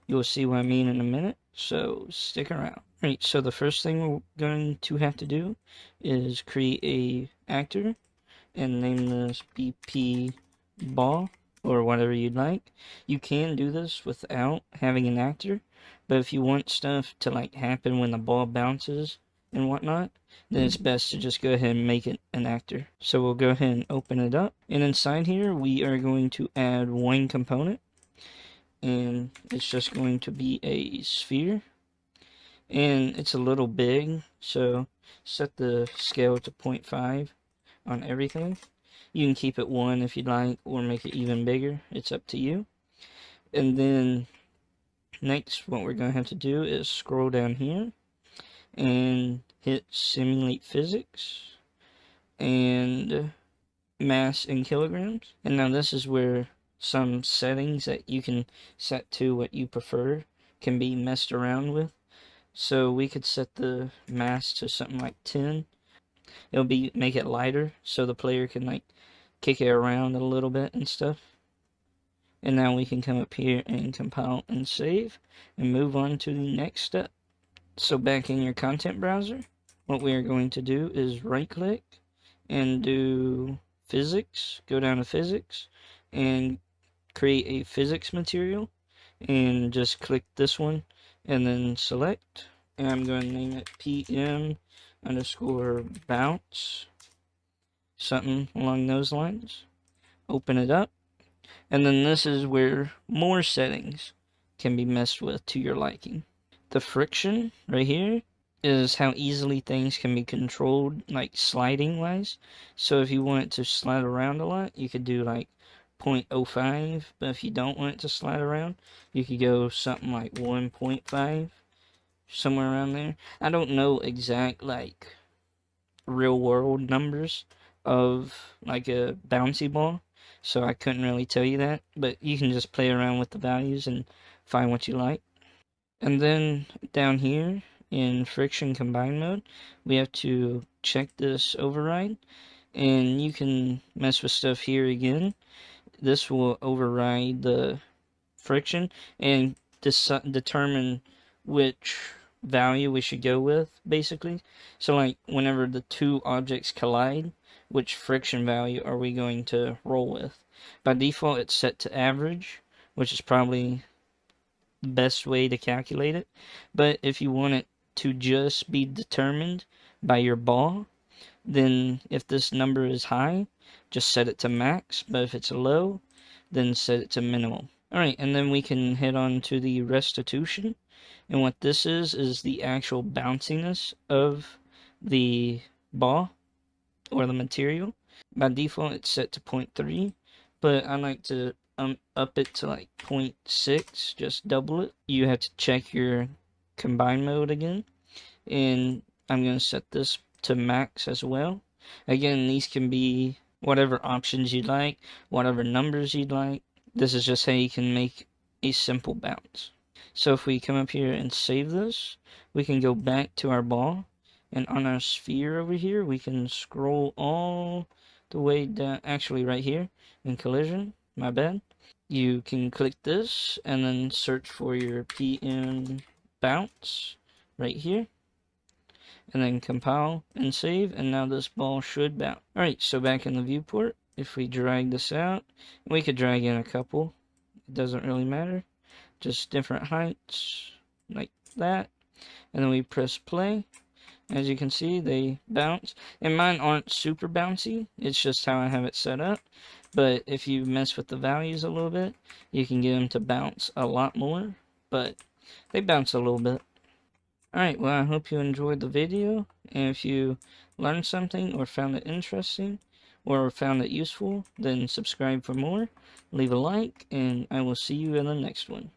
You'll see what I mean in a minute, so stick around. Alright, so the first thing we're going to have to do is create a actor and name this BP Ball or whatever you'd like. You can do this without having an actor, but if you want stuff to like happen when the ball bounces and whatnot, then it's best to just go ahead and make it an actor. So we'll go ahead and open it up, and inside here we are going to add one component, and it's just going to be a sphere, and it's a little big, so set the scale to 0.5 on everything. You can keep it 1 if you'd like, or make it even bigger. It's up to you. And then next, what we're going to have to do is scroll down here and hit Simulate Physics and Mass in Kilograms. And now this is where some settings that you can set to what you prefer can be messed around with. So we could set the mass to something like 10. It'll make it lighter so the player can like kick it around a little bit and stuff. And now we can come up here and compile and save and move on to the next step. So back in your content browser, what we are going to do is right click and do physics, go down to physics and create a physics material, and just click this one and then select, and I'm going to name it PM_bounce, something along those lines. Open it up, and then this is where more settings can be messed with to your liking. The friction right here is how easily things can be controlled, like sliding wise. So if you want it to slide around a lot, you could do like 0.05, but if you don't want it to slide around, you could go something like 1.5, somewhere around there. I don't know exact like real world numbers of like a bouncy ball, so I couldn't really tell you that, but you can just play around with the values and find what you like. And then down here in friction combine mode, we have to check this override, and you can mess with stuff here again. This will override the friction and determine which value we should go with, basically. So like whenever the two objects collide, which friction value are we going to roll with? By default it's set to average, which is probably the best way to calculate it. But if you want it to just be determined by your ball, then if this number is high, just set it to max, but if it's low, then set it to minimal. Alright, and then we can head on to the restitution, and what this is the actual bounciness of the ball or the material. By default it's set to 0.3, but I like to up it to like 0.6, just double it. You have to check your combine mode again, and I'm going to set this to max as well. Again, these can be whatever options you'd like, whatever numbers you'd like. This is just how you can make a simple bounce. So if we come up here and save this, we can go back to our ball, and on our sphere over here we can scroll all the way down, actually right here in collision, my bad. You can click this and then search for your PM bounce right here, and then compile and save, and now this ball should bounce. Alright, so back in the viewport, if we drag this out, we could drag in a couple, it doesn't really matter, just different heights like that, and then we press play. As you can see, they bounce, and mine aren't super bouncy, it's just how I have it set up. But if you mess with the values a little bit, you can get them to bounce a lot more, but they bounce a little bit. Alright, well I hope you enjoyed the video, and if you learned something or found it interesting or found it useful, then subscribe for more, leave a like, and I will see you in the next one.